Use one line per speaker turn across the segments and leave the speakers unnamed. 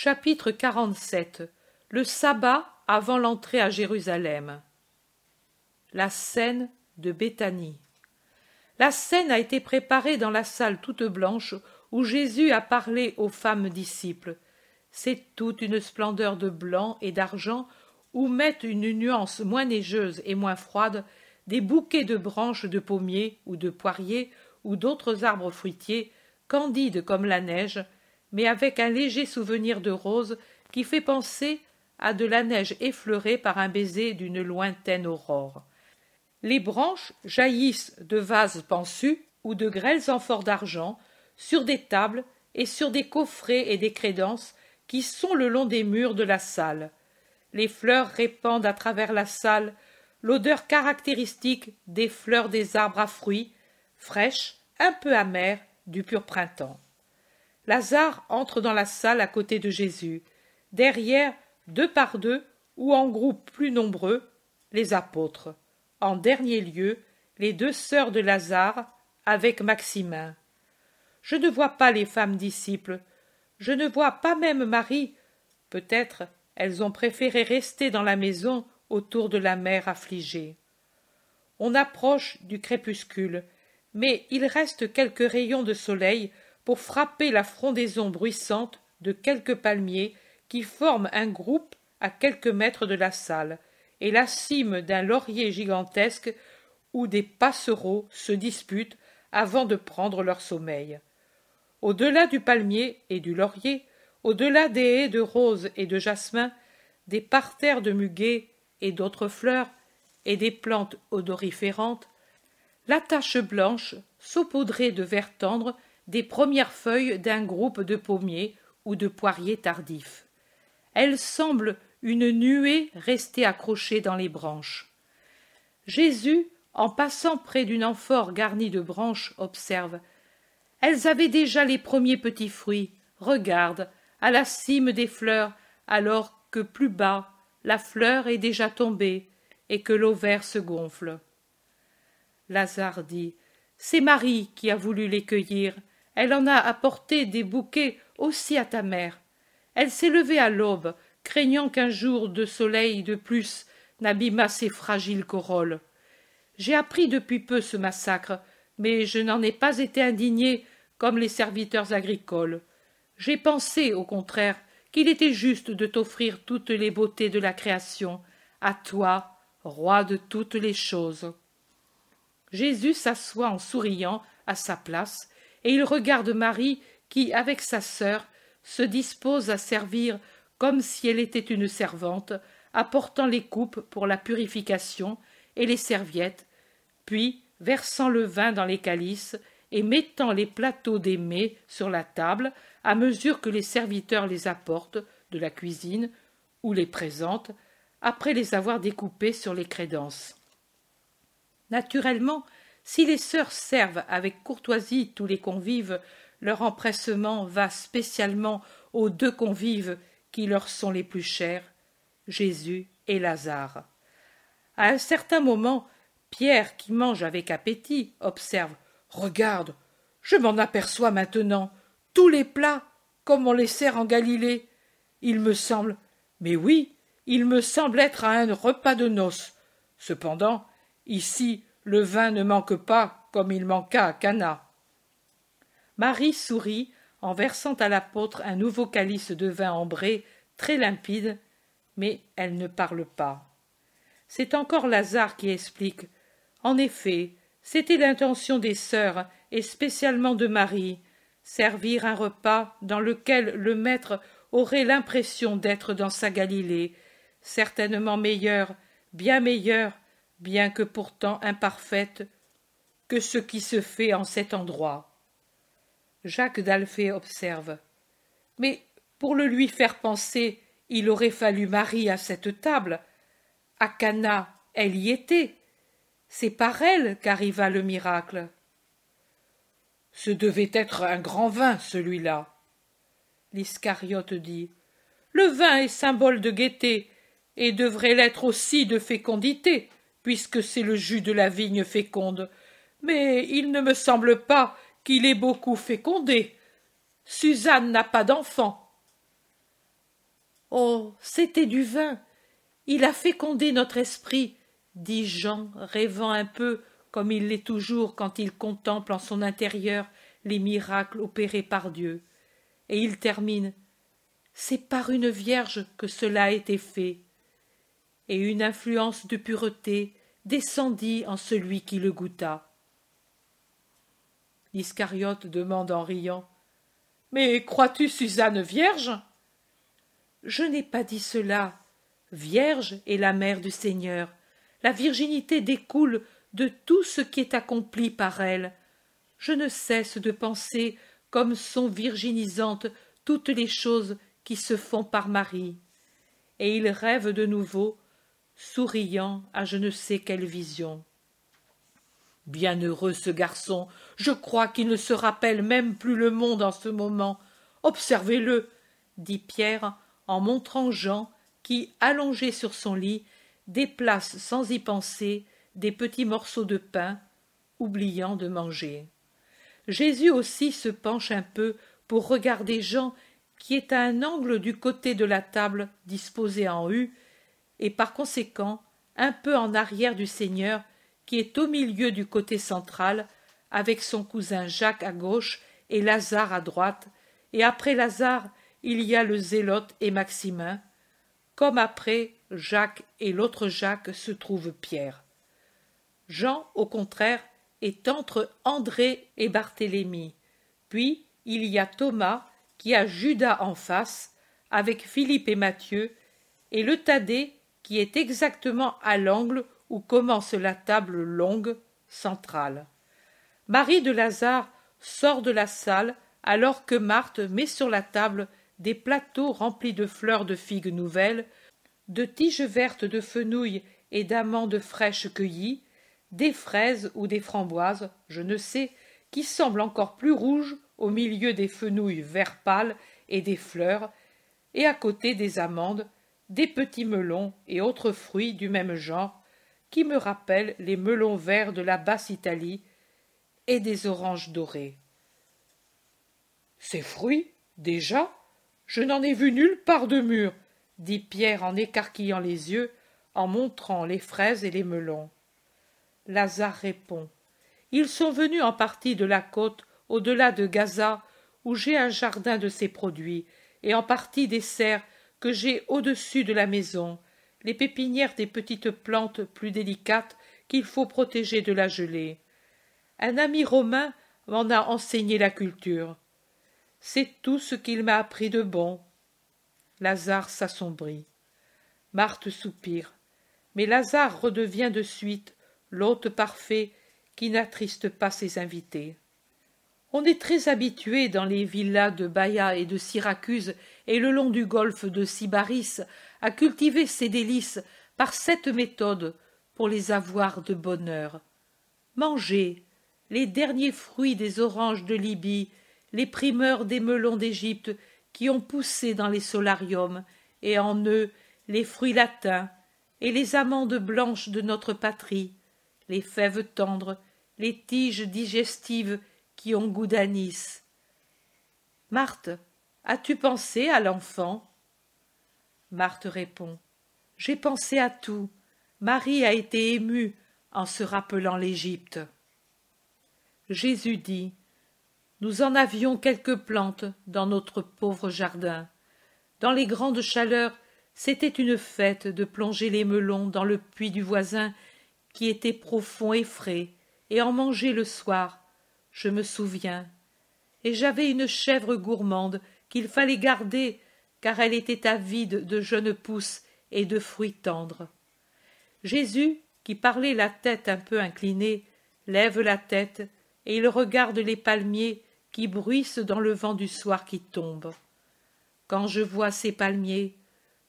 Chapitre 47. Le sabbat avant l'entrée à Jérusalem. La scène de Béthanie. La scène a été préparée dans la salle toute blanche où Jésus a parlé aux femmes disciples. C'est toute une splendeur de blanc et d'argent où mettent une nuance moins neigeuse et moins froide des bouquets de branches de pommiers ou de poiriers ou d'autres arbres fruitiers, candides comme la neige, mais avec un léger souvenir de rose qui fait penser à de la neige effleurée par un baiser d'une lointaine aurore. Les branches jaillissent de vases pensus ou de grêles amphores d'argent sur des tables et sur des coffrets et des crédences qui sont le long des murs de la salle. Les fleurs répandent à travers la salle l'odeur caractéristique des fleurs des arbres à fruits, fraîches, un peu amères, du pur printemps. Lazare entre dans la salle à côté de Jésus. Derrière, deux par deux, ou en groupes plus nombreux, les apôtres. En dernier lieu, les deux sœurs de Lazare, avec Maximin. Je ne vois pas les femmes disciples. Je ne vois pas même Marie. Peut-être elles ont préféré rester dans la maison autour de la mère affligée. On approche du crépuscule, mais il reste quelques rayons de soleil pour frapper la frondaison bruissante de quelques palmiers qui forment un groupe à quelques mètres de la salle, et la cime d'un laurier gigantesque où des passereaux se disputent avant de prendre leur sommeil. Au-delà du palmier et du laurier, au-delà des haies de roses et de jasmin, des parterres de muguet et d'autres fleurs, et des plantes odoriférantes, la tache blanche saupoudrée de vert tendre des premières feuilles d'un groupe de pommiers ou de poiriers tardifs. Elle semble une nuée restée accrochée dans les branches. Jésus, en passant près d'une amphore garnie de branches, observe. Elles avaient déjà les premiers petits fruits. Regarde, à la cime des fleurs, alors que plus bas, la fleur est déjà tombée et que l'ovaire se gonfle. Lazare dit. C'est Marie qui a voulu les cueillir. Elle en a apporté des bouquets aussi à ta mère. Elle s'est levée à l'aube, craignant qu'un jour de soleil de plus n'abîmât ses fragiles corolles. J'ai appris depuis peu ce massacre, mais je n'en ai pas été indigné comme les serviteurs agricoles. J'ai pensé, au contraire, qu'il était juste de t'offrir toutes les beautés de la création, à toi, roi de toutes les choses. Jésus s'assoit en souriant à sa place, et il regarde Marie qui, avec sa sœur, se dispose à servir comme si elle était une servante, apportant les coupes pour la purification et les serviettes, puis versant le vin dans les calices et mettant les plateaux des mets sur la table à mesure que les serviteurs les apportent de la cuisine ou les présentent, après les avoir découpés sur les crédences. Naturellement, si les sœurs servent avec courtoisie tous les convives, leur empressement va spécialement aux deux convives qui leur sont les plus chers, Jésus et Lazare. À un certain moment, Pierre, qui mange avec appétit, observe « Regarde, je m'en aperçois maintenant, tous les plats, comme on les sert en Galilée. Il me semble, mais oui, il me semble être à un repas de noces. Cependant, ici, le vin ne manque pas comme il manqua à Cana. » Marie sourit en versant à l'apôtre un nouveau calice de vin ambré, très limpide, mais elle ne parle pas. C'est encore Lazare qui explique. En effet, c'était l'intention des sœurs, et spécialement de Marie, servir un repas dans lequel le maître aurait l'impression d'être dans sa Galilée, certainement meilleure, bien que pourtant imparfaite, que ce qui se fait en cet endroit. Jacques d'Alphée observe. Mais pour le lui faire penser, il aurait fallu Marie à cette table. À Cana, elle y était. C'est par elle qu'arriva le miracle. Ce devait être un grand vin, celui-là. L'Iscariote dit. Le vin est symbole de gaieté, et devrait l'être aussi de fécondité, puisque c'est le jus de la vigne féconde. Mais il ne me semble pas qu'il ait beaucoup fécondé. Suzanne n'a pas d'enfant. Oh, c'était du vin. Il a fécondé notre esprit, dit Jean, rêvant un peu, comme il l'est toujours quand il contemple en son intérieur les miracles opérés par Dieu. Et il termine. C'est par une vierge que cela a été fait. Et une influence de pureté descendit en celui qui le goûta. L'Iscariote demande en riant. Mais crois-tu Suzanne vierge? Je n'ai pas dit cela. Vierge est la mère du Seigneur. La virginité découle de tout ce qui est accompli par elle. Je ne cesse de penser comme sont virginisantes toutes les choses qui se font par Marie. Et il rêve de nouveau, souriant à je ne sais quelle vision. Bienheureux ce garçon, je crois qu'il ne se rappelle même plus le monde en ce moment. Observez-le, dit Pierre en montrant Jean qui, allongé sur son lit, déplace sans y penser des petits morceaux de pain, oubliant de manger. Jésus aussi se penche un peu pour regarder Jean qui est à un angle du côté de la table disposée en U, et par conséquent un peu en arrière du Seigneur qui est au milieu du côté central, avec son cousin Jacques à gauche et Lazare à droite, et après Lazare il y a le Zélote et Maximin, comme après Jacques et l'autre Jacques se trouve Pierre. Jean, au contraire, est entre André et Barthélemy. Puis il y a Thomas qui a Judas en face, avec Philippe et Matthieu, et le Thaddée qui est exactement à l'angle où commence la table longue, centrale. Marie de Lazare sort de la salle alors que Marthe met sur la table des plateaux remplis de fleurs de figues nouvelles, de tiges vertes de fenouil et d'amandes fraîches cueillies, des fraises ou des framboises, je ne sais, qui semblent encore plus rouges au milieu des fenouils vert pâle et des fleurs, et à côté des amandes, des petits melons et autres fruits du même genre, qui me rappellent les melons verts de la Basse-Italie, et des oranges dorées. Ces fruits, déjà, je n'en ai vu nulle part de mûrs, dit Pierre en écarquillant les yeux, en montrant les fraises et les melons. Lazare répond. Ils sont venus en partie de la côte au-delà de Gaza, où j'ai un jardin de ces produits, et en partie des serres que j'ai au-dessus de la maison, les pépinières des petites plantes plus délicates qu'il faut protéger de la gelée. Un ami romain m'en a enseigné la culture. C'est tout ce qu'il m'a appris de bon. Lazare s'assombrit. Marthe soupire. Mais Lazare redevient de suite l'hôte parfait qui n'attriste pas ses invités. On est très habitué dans les villas de Baïa et de Syracuse et le long du golfe de Sybaris à cultiver ces délices par cette méthode pour les avoir de bonne heure. Mangez les derniers fruits des oranges de Libye, les primeurs des melons d'Égypte qui ont poussé dans les solariums, et en eux les fruits latins, et les amandes blanches de notre patrie, les fèves tendres, les tiges digestives qui ont goût d'anis. Marthe, as-tu pensé à l'enfant? Marthe répond. J'ai pensé à tout. Marie a été émue en se rappelant l'Égypte. Jésus dit. Nous en avions quelques plantes dans notre pauvre jardin. Dans les grandes chaleurs, c'était une fête de plonger les melons dans le puits du voisin qui était profond et frais, et en manger le soir, je me souviens. Et j'avais une chèvre gourmande qu'il fallait garder, car elle était avide de jeunes pousses et de fruits tendres. Jésus, qui parlait la tête un peu inclinée, lève la tête, et il regarde les palmiers qui bruissent dans le vent du soir qui tombe. Quand je vois ces palmiers,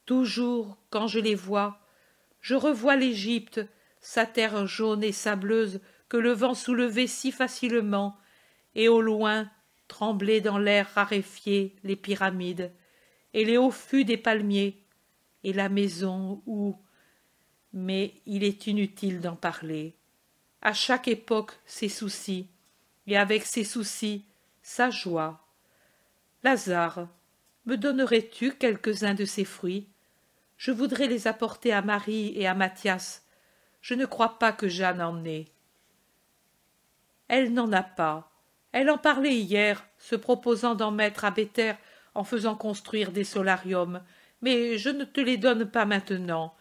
toujours quand je les vois, je revois l'Égypte, sa terre jaune et sableuse que le vent soulevait si facilement, et au loin tremblaient dans l'air raréfié les pyramides, et les hauts fûts des palmiers, et la maison où... Mais il est inutile d'en parler. À chaque époque ses soucis, et avec ses soucis, sa joie. Lazare, Me donnerais-tu quelques-uns de ces fruits? Je voudrais les apporter à Marie et à Mathias. Je ne crois pas que Jeanne en ait. Elle n'en a pas. Elle en parlait hier, se proposant d'en mettre à Béthère en faisant construire des solariums, mais je ne te les donne pas maintenant.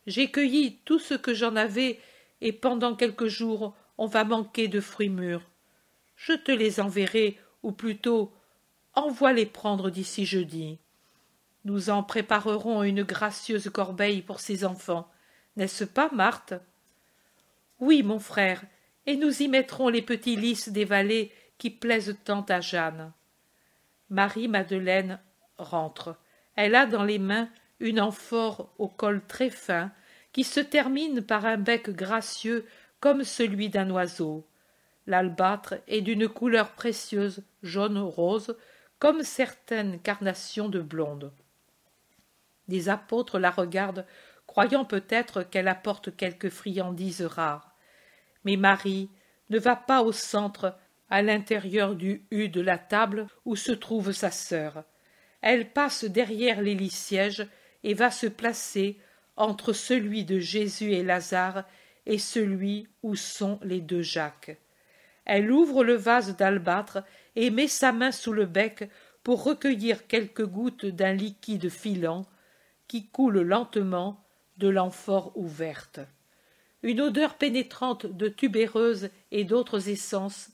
J'ai cueilli tout ce que j'en avais, et pendant quelques jours on va manquer de fruits mûrs. Je te les enverrai, ou plutôt envoie les prendre d'ici jeudi. Nous en préparerons une gracieuse corbeille pour ces enfants, n'est-ce pas, Marthe? Oui, mon frère, et nous y mettrons les petits lys des vallées qui plaisent tant à Jeanne. Marie-Madeleine rentre. Elle a dans les mains une amphore au col très fin qui se termine par un bec gracieux comme celui d'un oiseau. L'albâtre est d'une couleur précieuse, jaune-rose, comme certaines carnations de blonde. Des apôtres la regardent, croyant peut-être qu'elle apporte quelque friandise rare. Mais Marie ne va pas au centre, à l'intérieur du U de la table où se trouve sa sœur. Elle passe derrière les lys-sièges et va se placer entre celui de Jésus et Lazare et celui où sont les deux Jacques. Elle ouvre le vase d'albâtre et met sa main sous le bec pour recueillir quelques gouttes d'un liquide filant qui coule lentement de l'amphore ouverte. Une odeur pénétrante de tubéreuse et d'autres essences,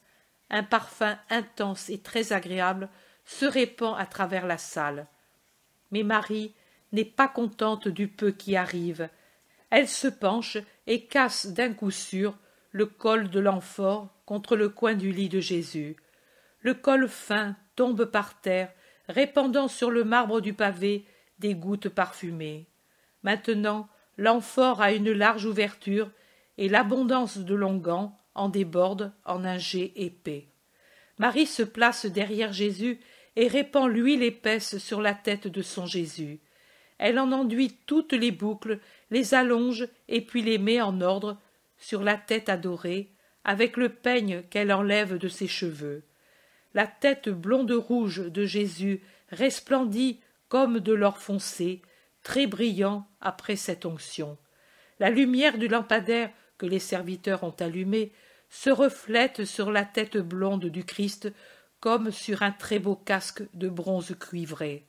un parfum intense et très agréable, se répand à travers la salle. Mais Marie n'est pas contente du peu qui arrive. Elle se penche et casse d'un coup sûr le col de l'amphore contre le coin du lit de Jésus. Le col fin tombe par terre, répandant sur le marbre du pavé des gouttes parfumées. Maintenant, l'amphore a une large ouverture et l'abondance de l'onguent en déborde en un jet épais. Marie se place derrière Jésus et répand l'huile épaisse sur la tête de son Jésus. Elle en enduit toutes les boucles, les allonge et puis les met en ordre sur la tête adorée, avec le peigne qu'elle enlève de ses cheveux. La tête blonde-rouge de Jésus resplendit comme de l'or foncé, très brillant après cette onction. La lumière du lampadaire que les serviteurs ont allumé se reflète sur la tête blonde du Christ comme sur un très beau casque de bronze cuivré.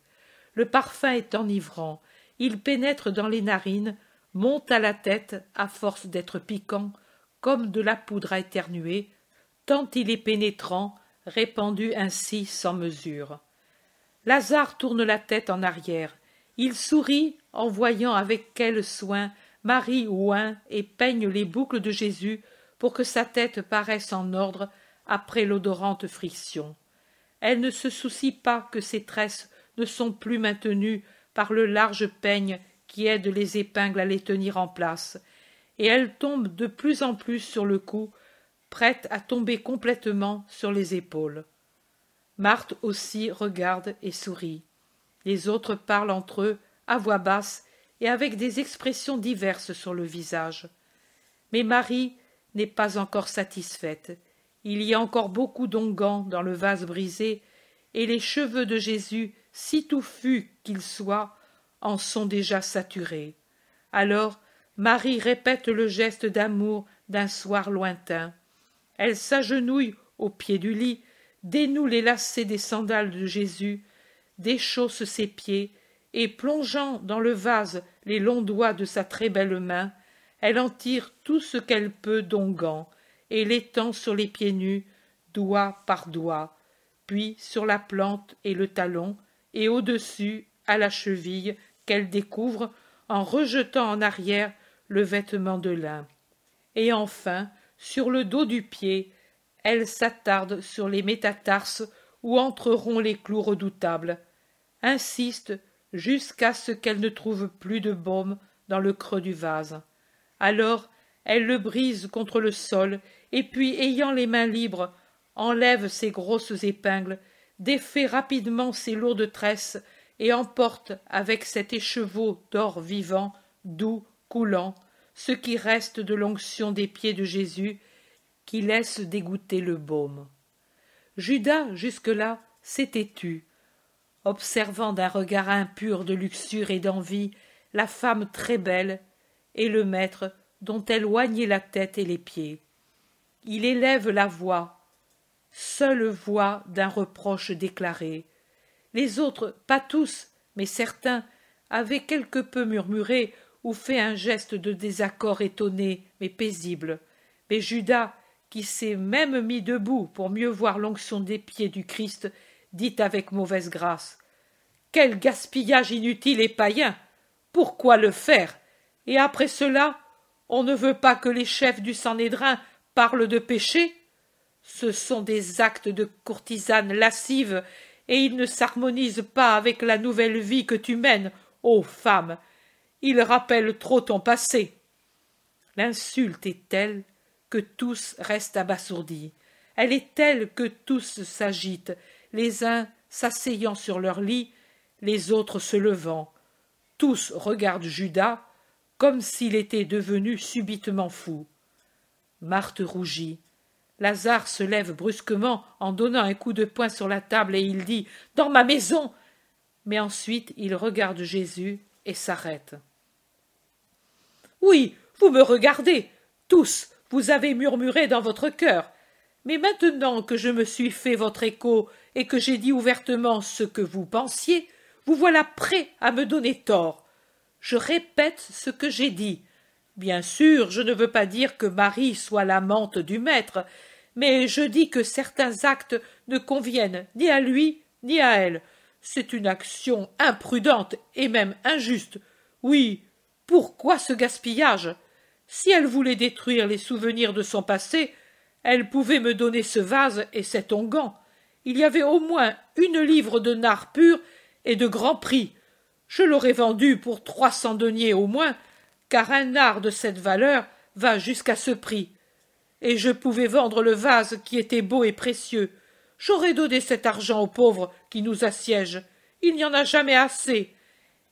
Le parfum est enivrant, il pénètre dans les narines, monte à la tête à force d'être piquant, comme de la poudre à éternuer, tant il est pénétrant, répandu ainsi sans mesure. Lazare tourne la tête en arrière. Il sourit en voyant avec quel soin Marie oint et peigne les boucles de Jésus pour que sa tête paraisse en ordre après l'odorante friction. Elle ne se soucie pas que ses tresses ne sont plus maintenues par le large peigne qui aide les épingles à les tenir en place, et elle tombe de plus en plus sur le cou, prête à tomber complètement sur les épaules. Marthe aussi regarde et sourit. Les autres parlent entre eux à voix basse et avec des expressions diverses sur le visage. Mais Marie n'est pas encore satisfaite. Il y a encore beaucoup d'onguents dans le vase brisé, et les cheveux de Jésus, si touffus qu'ils soient, en sont déjà saturés. Alors Marie répète le geste d'amour d'un soir lointain. Elle s'agenouille au pied du lit, dénoue les lacets des sandales de Jésus, déchausse ses pieds, et plongeant dans le vase les longs doigts de sa très belle main, elle en tire tout ce qu'elle peut d'onguent, et l'étend sur les pieds nus, doigt par doigt, puis sur la plante et le talon, et au-dessus, à la cheville, qu'elle découvre en rejetant en arrière le vêtement de lin. Et enfin, sur le dos du pied, elle s'attarde sur les métatarses où entreront les clous redoutables, insiste jusqu'à ce qu'elle ne trouve plus de baume dans le creux du vase. Alors elle le brise contre le sol, et puis, ayant les mains libres, enlève ses grosses épingles, défait rapidement ses lourdes tresses, et emporte avec cet écheveau d'or vivant, doux, coulant, ce qui reste de l'onction des pieds de Jésus, qui laisse dégoûter le baume. Judas, jusque-là, s'était tu. observant d'un regard impur de luxure et d'envie la femme très belle et le maître dont elle oignait la tête et les pieds. Il élève la voix, seule voix d'un reproche déclaré. Les autres, pas tous, mais certains, avaient quelque peu murmuré ou fait un geste de désaccord étonné mais paisible. Mais Judas, qui s'est même mis debout pour mieux voir l'onction des pieds du Christ, dit avec mauvaise grâce: « Quel gaspillage inutile et païen! Pourquoi le faire? Et après cela, on ne veut pas que les chefs du Sanhédrin parlent de péché? Ce sont des actes de courtisane lascive, et ils ne s'harmonisent pas avec la nouvelle vie que tu mènes, ô femme. Ils rappellent trop ton passé. » L'insulte est telle que tous restent abasourdis. Elle est telle que tous s'agitent, les uns s'asseyant sur leur lit, les autres se levant. Tous regardent Judas comme s'il était devenu subitement fou. Marthe rougit. Lazare se lève brusquement en donnant un coup de poing sur la table et il dit: « Dans ma maison !» Mais ensuite il regarde Jésus et s'arrête. « Oui, vous me regardez, tous, vous avez murmuré dans votre cœur. Mais maintenant que je me suis fait votre écho et que j'ai dit ouvertement ce que vous pensiez, vous voilà prêt à me donner tort. Je répète ce que j'ai dit. Bien sûr, je ne veux pas dire que Marie soit l'amante du maître, mais je dis que certains actes ne conviennent ni à lui ni à elle. C'est une action imprudente et même injuste. Oui, pourquoi ce gaspillage? Si elle voulait détruire les souvenirs de son passé, elle pouvait me donner ce vase et cet onguent. Il y avait au moins 1 livre de nard pur et de grand prix. Je l'aurais vendu pour 300 deniers au moins, car un nard de cette valeur va jusqu'à ce prix. Et je pouvais vendre le vase qui était beau et précieux. J'aurais donné cet argent aux pauvres qui nous assiègent. Il n'y en a jamais assez.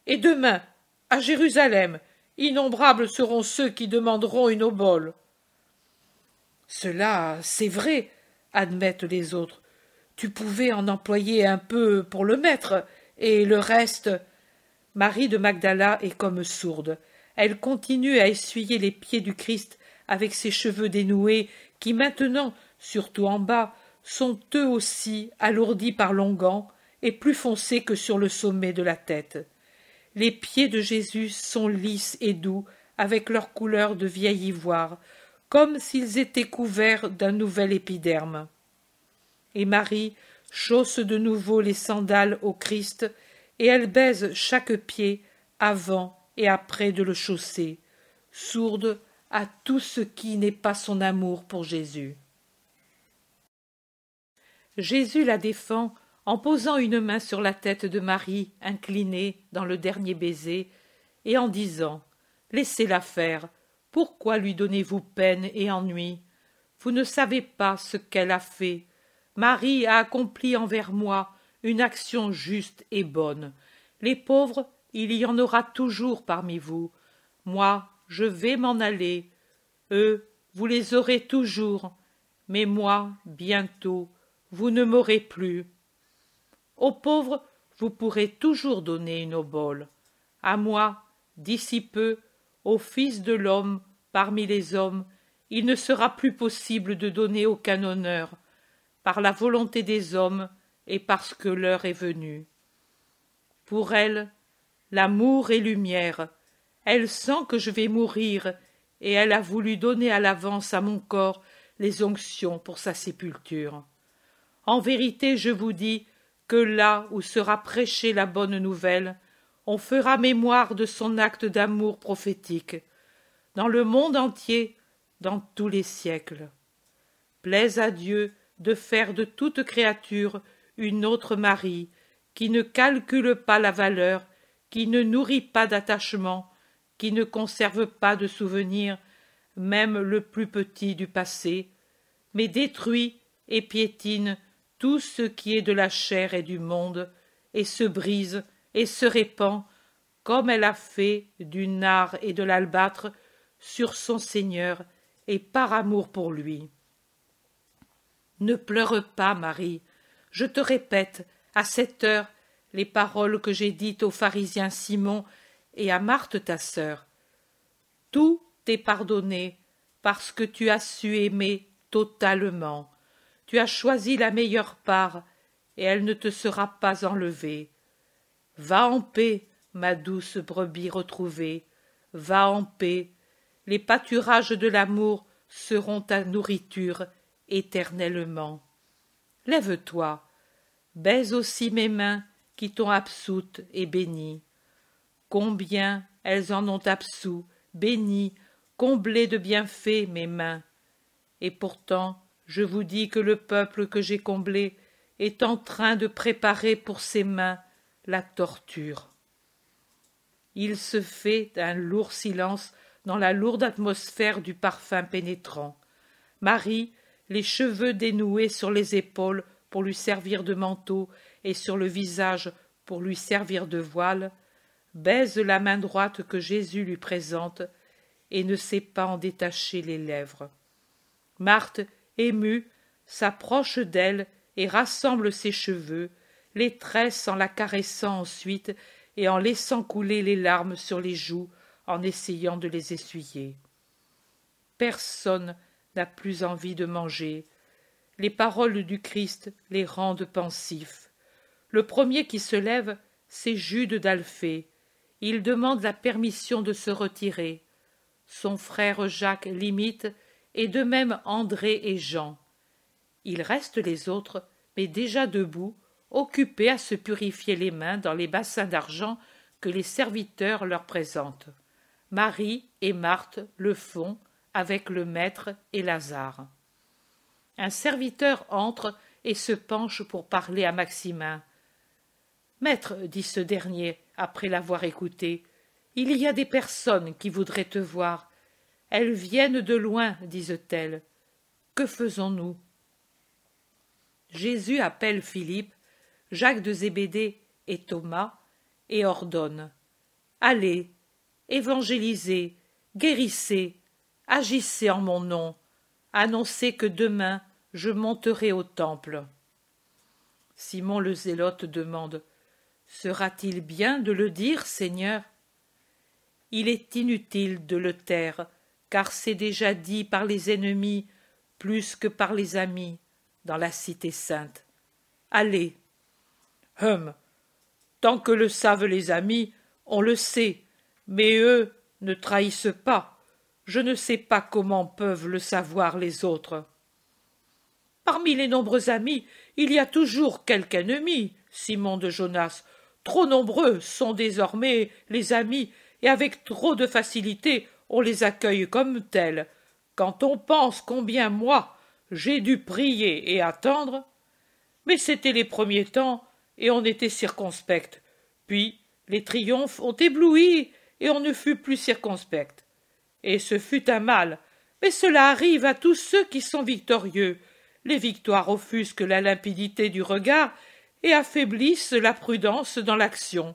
Et demain, à Jérusalem, innombrables seront ceux qui demanderont une obole. Cela, c'est vrai, admettent les autres. Tu pouvais en employer un peu pour le maître, et le reste... Marie de Magdala est comme sourde. Elle continue à essuyer les pieds du Christ avec ses cheveux dénoués qui maintenant, surtout en bas, sont eux aussi alourdis par l'onguent et plus foncés que sur le sommet de la tête. Les pieds de Jésus sont lisses et doux avec leur couleur de vieil ivoire, comme s'ils étaient couverts d'un nouvel épiderme. Et Marie chausse de nouveau les sandales au Christ, et elle baise chaque pied avant et après de le chausser, sourde à tout ce qui n'est pas son amour pour Jésus. Jésus la défend en posant une main sur la tête de Marie inclinée dans le dernier baiser et en disant: « Laissez-la faire, pourquoi lui donnez-vous peine et ennui? Vous ne savez pas ce qu'elle a fait. Marie a accompli envers moi une action juste et bonne. Les pauvres, il y en aura toujours parmi vous. Moi, je vais m'en aller. Eux, vous les aurez toujours. Mais moi, bientôt, vous ne m'aurez plus. Aux pauvres, vous pourrez toujours donner une obole. À moi, d'ici peu, au Fils de l'homme, parmi les hommes, il ne sera plus possible de donner aucun honneur, par la volonté des hommes et parce que l'heure est venue. Pour elle, l'amour est lumière. Elle sent que je vais mourir, et elle a voulu donner à l'avance à mon corps les onctions pour sa sépulture. En vérité, je vous dis que là où sera prêchée la bonne nouvelle, on fera mémoire de son acte d'amour prophétique, dans le monde entier, dans tous les siècles. Plaise à Dieu de faire de toute créature une autre Marie, qui ne calcule pas la valeur, qui ne nourrit pas d'attachement, qui ne conserve pas de souvenir, même le plus petit du passé, mais détruit et piétine tout ce qui est de la chair et du monde, et se brise et se répand, comme elle a fait du nard et de l'albâtre, sur son Seigneur et par amour pour lui. Ne pleure pas, Marie. Je te répète, à cette heure, les paroles que j'ai dites au pharisien Simon et à Marthe ta sœur. Tout t'est pardonné parce que tu as su aimer totalement. Tu as choisi la meilleure part et elle ne te sera pas enlevée. Va en paix, ma douce brebis retrouvée, va en paix. Les pâturages de l'amour seront ta nourriture éternellement. Lève-toi, baise aussi mes mains qui t'ont absoute et bénie. Combien elles en ont absous, bénies, comblées de bienfaits mes mains. Et pourtant, je vous dis que le peuple que j'ai comblé est en train de préparer pour ses mains la torture. Il se fait un lourd silence dans la lourde atmosphère du parfum pénétrant. Marie, les cheveux dénoués sur les épaules pour lui servir de manteau et sur le visage pour lui servir de voile, baise la main droite que Jésus lui présente et ne sait pas en détacher les lèvres. Marthe, émue, s'approche d'elle et rassemble ses cheveux, les tresse en la caressant ensuite et en laissant couler les larmes sur les joues en essayant de les essuyer. Personne n'a plus envie de manger. Les paroles du Christ les rendent pensifs. Le premier qui se lève, c'est Jude d'Alphée. Il demande la permission de se retirer. Son frère Jacques l'imite, et de même André et Jean. Il reste les autres, mais déjà debout, occupés à se purifier les mains dans les bassins d'argent que les serviteurs leur présentent. Marie et Marthe le font avec le maître et Lazare. Un serviteur entre et se penche pour parler à Maximin. « Maître, dit ce dernier, après l'avoir écouté, il y a des personnes qui voudraient te voir. Elles viennent de loin, disent-elles. Que faisons-nous » Jésus appelle Philippe, Jacques de Zébédée et Thomas, et ordonne « Allez, évangélisez, guérissez, agissez en mon nom, annoncez que demain je monterai au temple. » Simon le Zélote demande « Sera-t-il bien de le dire, Seigneur ?» Il est inutile de le taire, car c'est déjà dit par les ennemis plus que par les amis dans la cité sainte. Allez. Tant que le savent les amis, on le sait, mais eux ne trahissent pas. Je ne sais pas comment peuvent le savoir les autres. Parmi les nombreux amis, il y a toujours quelque ennemi, Simon de Jonas. Trop nombreux sont désormais les amis, et avec trop de facilité on les accueille comme tels. Quand on pense combien moi j'ai dû prier et attendre, mais c'étaient les premiers temps, et on était circonspect. Puis les triomphes ont ébloui, et on ne fut plus circonspect. Et ce fut un mal, mais cela arrive à tous ceux qui sont victorieux. Les victoires offusquent la limpidité du regard et affaiblissent la prudence dans l'action.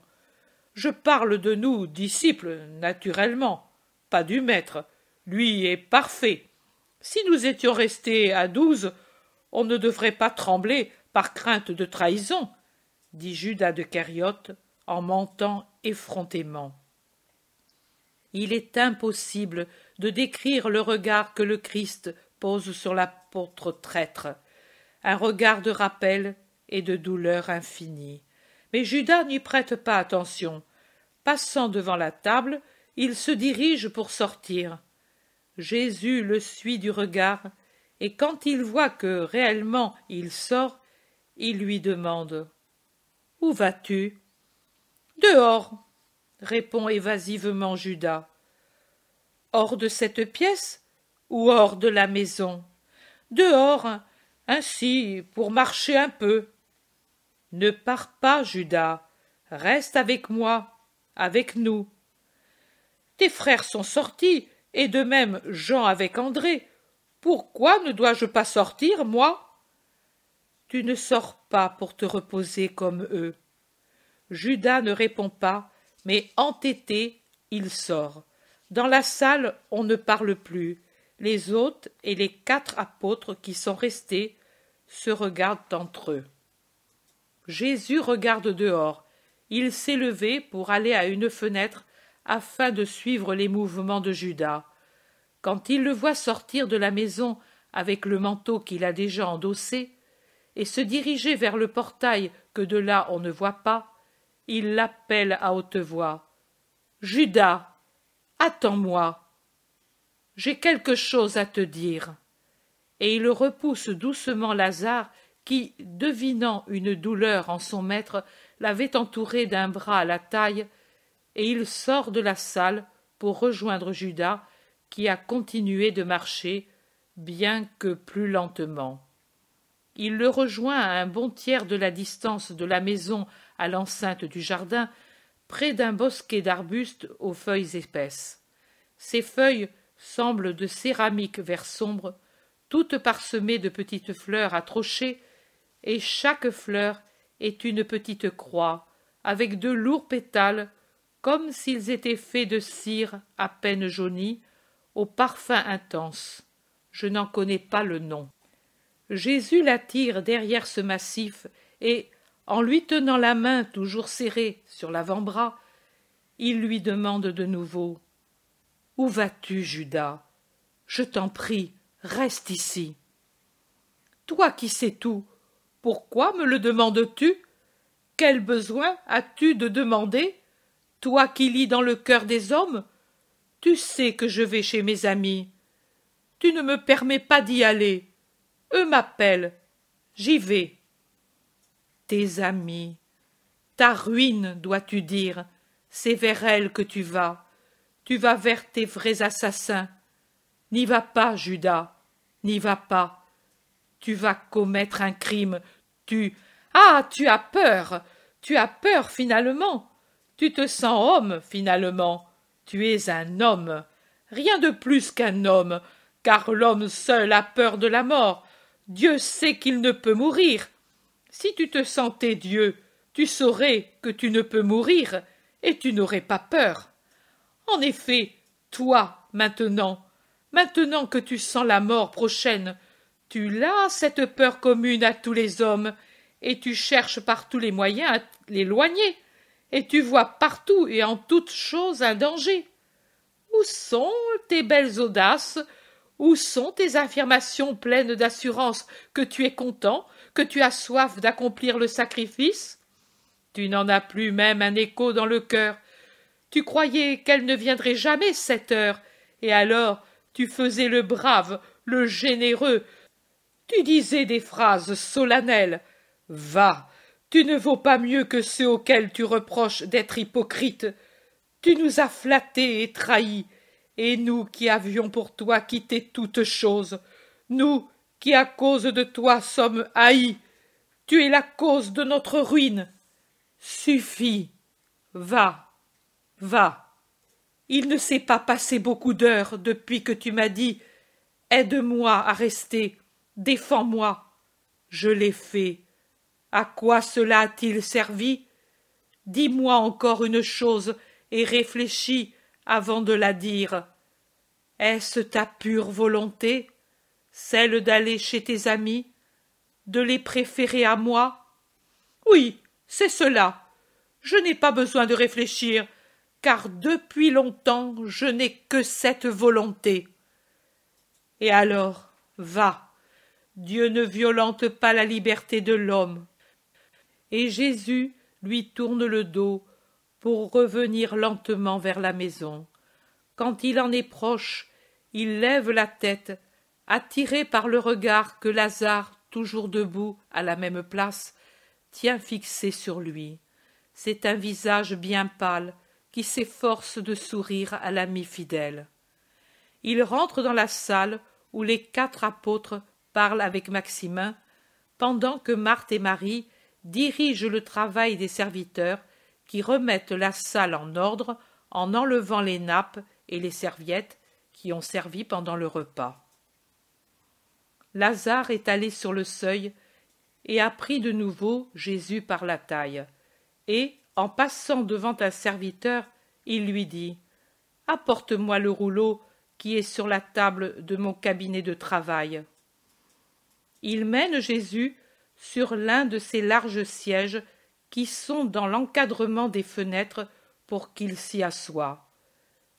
Je parle de nous, disciples, naturellement, pas du maître. Lui est parfait. Si nous étions restés à 12, on ne devrait pas trembler par crainte de trahison, dit Judas de Cariote en mentant effrontément. Il est impossible de décrire le regard que le Christ pose sur l'apôtre traître, un regard de rappel et de douleur infinie. Mais Judas n'y prête pas attention. Passant devant la table, il se dirige pour sortir. Jésus le suit du regard, et quand il voit que réellement il sort, il lui demande « Où vas-tu » ?« Dehors, » répond évasivement Judas. « Hors de cette pièce ou hors de la maison ?»« Dehors, ainsi, pour marcher un peu. »« Ne pars pas, Judas, reste avec moi, avec nous. »« Tes frères sont sortis, et de même Jean avec André. Pourquoi ne dois-je pas sortir, moi ?»« Tu ne sors pas pour te reposer comme eux. » Judas ne répond pas, mais entêté, il sort. Dans la salle, on ne parle plus. Les hôtes et les 4 apôtres qui sont restés se regardent entre eux. Jésus regarde dehors, Il s'est levé pour aller à une fenêtre afin de suivre les mouvements de Judas. Quand il le voit sortir de la maison avec le manteau qu'il a déjà endossé, et se diriger vers le portail que de là on ne voit pas, il l'appelle à haute voix. « Judas, attends-moi. J'ai quelque chose à te dire. » Et il repousse doucement Lazare qui, devinant une douleur en son maître, l'avait entouré d'un bras à la taille, et il sort de la salle pour rejoindre Judas, qui a continué de marcher, bien que plus lentement. Il le rejoint à un bon tiers de la distance de la maison à l'enceinte du jardin, près d'un bosquet d'arbustes aux feuilles épaisses. Ces feuilles semblent de céramique vert sombre, toutes parsemées de petites fleurs à trocher, et chaque fleur est une petite croix, avec de lourds pétales, comme s'ils étaient faits de cire à peine jaunie, au parfum intense. Je n'en connais pas le nom. Jésus l'attire derrière ce massif, et, en lui tenant la main toujours serrée sur l'avant-bras, il lui demande de nouveau « Où vas-tu, Judas? Je t'en prie, reste ici. » « Toi qui sais tout, pourquoi me le demandes-tu? Quel besoin as-tu de demander? Toi qui lis dans le cœur des hommes, tu sais que je vais chez mes amis. Tu ne me permets pas d'y aller. Eux m'appellent. J'y vais. » Tes amis, ta ruine, dois-tu dire, c'est vers elle que tu vas. Tu vas vers tes vrais assassins. N'y va pas, Judas, n'y va pas. Tu vas commettre un crime. Ah, tu as peur finalement. Tu te sens homme finalement. Tu es un homme, rien de plus qu'un homme, car l'homme seul a peur de la mort. Dieu sait qu'il ne peut mourir. Si tu te sentais Dieu, tu saurais que tu ne peux mourir, et tu n'aurais pas peur. En effet, toi, maintenant que tu sens la mort prochaine, tu l'as, cette peur commune à tous les hommes, et tu cherches par tous les moyens à l'éloigner, et tu vois partout et en toutes choses un danger. Où sont tes belles audaces? Où sont tes affirmations pleines d'assurance que tu es content, que tu as soif d'accomplir le sacrifice? Tu n'en as plus même un écho dans le cœur. Tu croyais qu'elle ne viendrait jamais, cette heure, et alors tu faisais le brave, le généreux. Tu disais des phrases solennelles. Va, tu ne vaux pas mieux que ceux auxquels tu reproches d'être hypocrites. Tu nous as flattés et trahis, et nous qui avions pour toi quitté toutes choses, nous qui à cause de toi sommes haïs, tu es la cause de notre ruine. Suffit, va, va. Il ne s'est pas passé beaucoup d'heures depuis que tu m'as dit « Aide-moi à rester, défends-moi ». Je l'ai fait. À quoi cela a-t-il servi? Dis-moi encore une chose et réfléchis avant de la dire. Est-ce ta pure volonté, celle d'aller chez tes amis, de les préférer à moi? Oui, c'est cela. Je n'ai pas besoin de réfléchir, car depuis longtemps je n'ai que cette volonté. Et alors, va, Dieu ne violente pas la liberté de l'homme. Et Jésus lui tourne le dos pour revenir lentement vers la maison. Quand il en est proche, il lève la tête, attiré par le regard que Lazare, toujours debout à la même place, tient fixé sur lui. C'est un visage bien pâle qui s'efforce de sourire à l'ami fidèle. Il rentre dans la salle où les 4 apôtres parlent avec Maximin, pendant que Marthe et Marie dirigent le travail des serviteurs qui remettent la salle en ordre en enlevant les nappes et les serviettes qui ont servi pendant le repas. Lazare est allé sur le seuil et a pris de nouveau Jésus par la taille, et, en passant devant un serviteur, il lui dit « Apporte-moi le rouleau qui est sur la table de mon cabinet de travail. » Il mène Jésus sur l'un de ces larges sièges qui sont dans l'encadrement des fenêtres pour qu'il s'y assoie.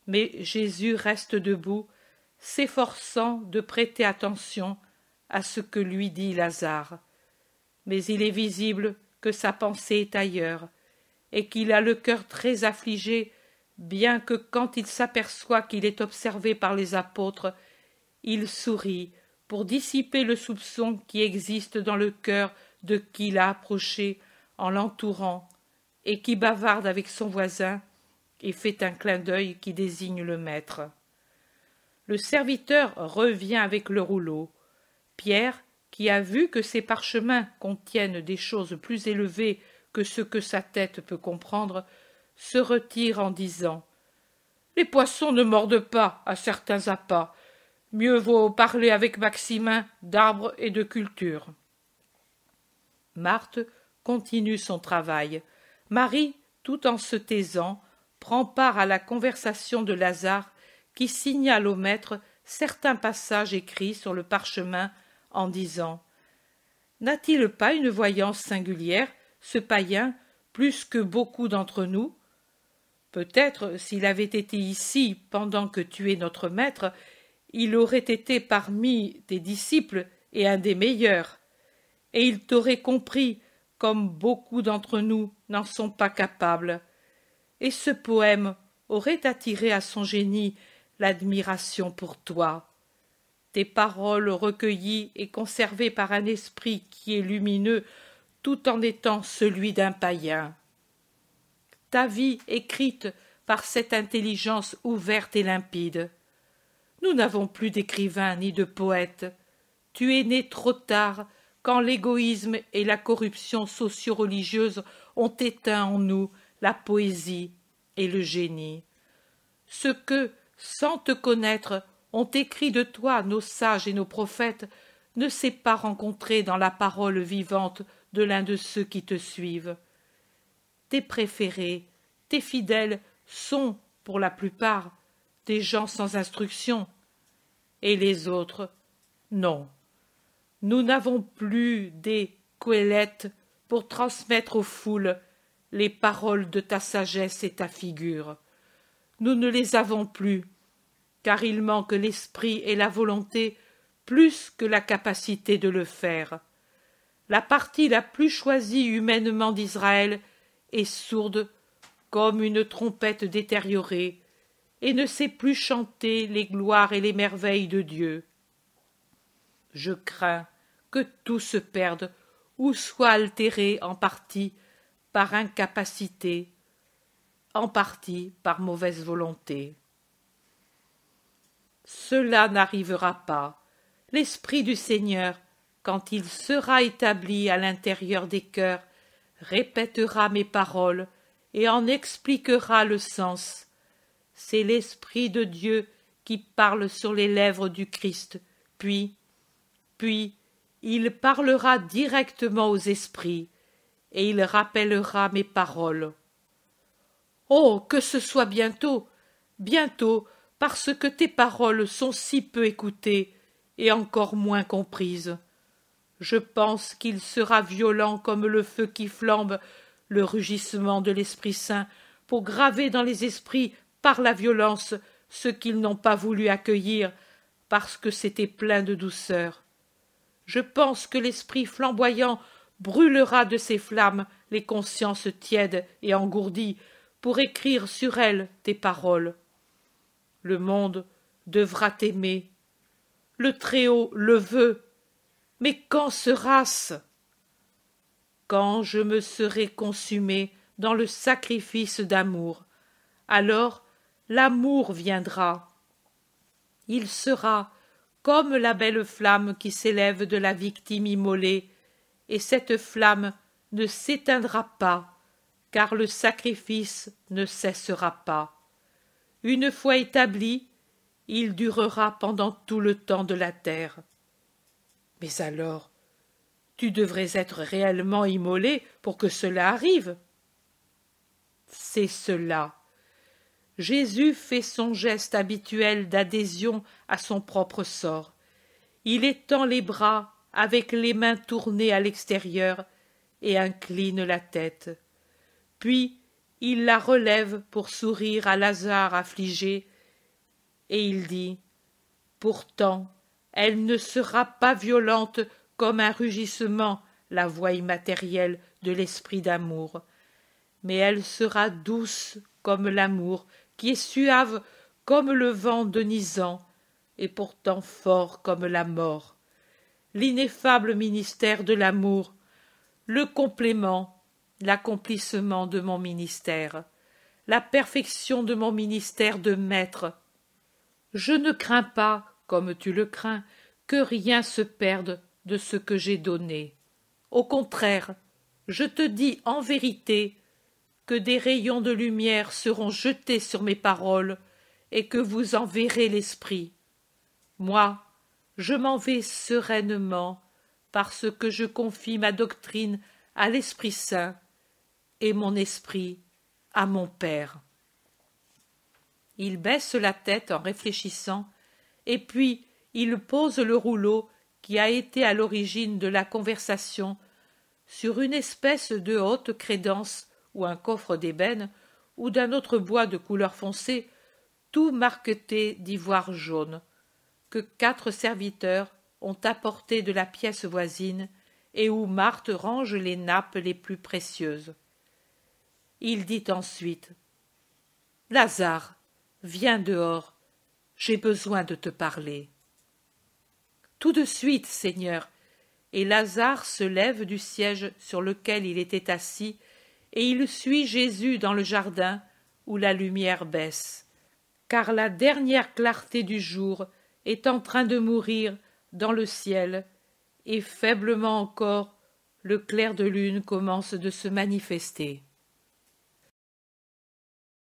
Mais Jésus reste debout, s'efforçant de prêter attention à ce que lui dit Lazare. Mais il est visible que sa pensée est ailleurs, et qu'il a le cœur très affligé, bien que quand il s'aperçoit qu'il est observé par les apôtres, il sourit pour dissiper le soupçon qui existe dans le cœur de qui l'a approché en l'entourant, et qui bavarde avec son voisin, et fait un clin d'œil qui désigne le maître. Le serviteur revient avec le rouleau. Pierre, qui a vu que ces parchemins contiennent des choses plus élevées que ce que sa tête peut comprendre, se retire en disant « Les poissons ne mordent pas à certains appâts. Mieux vaut parler avec Maximin d'arbres et de culture. » Marthe continue son travail. Marie, tout en se taisant, prend part à la conversation de Lazare qui signale au maître certains passages écrits sur le parchemin en disant « N'a-t-il pas une voyance singulière, ce païen, plus que beaucoup d'entre nous ? Peut-être, s'il avait été ici pendant que tu es notre maître, il aurait été parmi tes disciples et un des meilleurs, et il t'aurait compris comme beaucoup d'entre nous n'en sont pas capables. Et ce poème aurait attiré à son génie l'admiration pour toi. Tes paroles recueillies et conservées par un esprit qui est lumineux tout en étant celui d'un païen. Ta vie écrite par cette intelligence ouverte et limpide. Nous n'avons plus d'écrivains ni de poètes. Tu es né trop tard, quand l'égoïsme et la corruption socio-religieuse ont éteint en nous la poésie et le génie. Ce que, sans te connaître, ont écrit de toi nos sages et nos prophètes ne s'est pas rencontré dans la parole vivante de l'un de ceux qui te suivent. Tes préférés, tes fidèles sont, pour la plupart, des gens sans instruction, et les autres, non. Nous n'avons plus des goélettes pour transmettre aux foules les paroles de ta sagesse et ta figure. Nous ne les avons plus, car il manque l'esprit et la volonté plus que la capacité de le faire. La partie la plus choisie humainement d'Israël est sourde comme une trompette détériorée, et ne sait plus chanter les gloires et les merveilles de Dieu. Je crains que tout se perde ou soit altéré en partie par incapacité, en partie par mauvaise volonté. Cela n'arrivera pas. L'Esprit du Seigneur, quand il sera établi à l'intérieur des cœurs, répétera mes paroles et en expliquera le sens. C'est l'Esprit de Dieu qui parle sur les lèvres du Christ, puis il parlera directement aux esprits, et il rappellera mes paroles. Oh, que ce soit bientôt, bientôt, parce que tes paroles sont si peu écoutées et encore moins comprises. Je pense qu'il sera violent comme le feu qui flambe, le rugissement de l'Esprit Saint, pour graver dans les esprits par la violence ce qu'ils n'ont pas voulu accueillir, parce que c'était plein de douceur. Je pense que l'esprit flamboyant brûlera de ses flammes les consciences tièdes et engourdies pour écrire sur elles tes paroles. Le monde devra t'aimer. Le Très-Haut le veut. Mais quand sera-ce? Quand je me serai consumé dans le sacrifice d'amour, alors l'amour viendra. Il sera comme la belle flamme qui s'élève de la victime immolée, et cette flamme ne s'éteindra pas, car le sacrifice ne cessera pas. Une fois établi, il durera pendant tout le temps de la terre. Mais alors, tu devrais être réellement immolé pour que cela arrive. C'est cela. Jésus fait son geste habituel d'adhésion à son propre sort. Il étend les bras avec les mains tournées à l'extérieur et incline la tête. Puis il la relève pour sourire à Lazare affligé, et il dit « Pourtant, elle ne sera pas violente comme un rugissement, la voix immatérielle de l'esprit d'amour, mais elle sera douce comme l'amour, qui est suave comme le vent denisant, et pourtant fort comme la mort. L'ineffable ministère de l'amour, le complément, l'accomplissement de mon ministère, la perfection de mon ministère de maître. Je ne crains pas, comme tu le crains, que rien se perde de ce que j'ai donné. Au contraire, je te dis en vérité que des rayons de lumière seront jetés sur mes paroles et que vous en verrez l'esprit. Moi, je m'en vais sereinement parce que je confie ma doctrine à l'Esprit Saint et mon esprit à mon Père. » Il baisse la tête en réfléchissant, et puis il pose le rouleau qui a été à l'origine de la conversation sur une espèce de haute crédence ou un coffre d'ébène ou d'un autre bois de couleur foncée, tout marqueté d'ivoire jaune, que 4 serviteurs ont apporté de la pièce voisine et où Marthe range les nappes les plus précieuses. Il dit ensuite « Lazare, viens dehors, j'ai besoin de te parler. »« Tout de suite, Seigneur. » Et Lazare se lève du siège sur lequel il était assis, et il suit Jésus dans le jardin où la lumière baisse, car la dernière clarté du jour est en train de mourir dans le ciel, et faiblement encore le clair de lune commence de se manifester.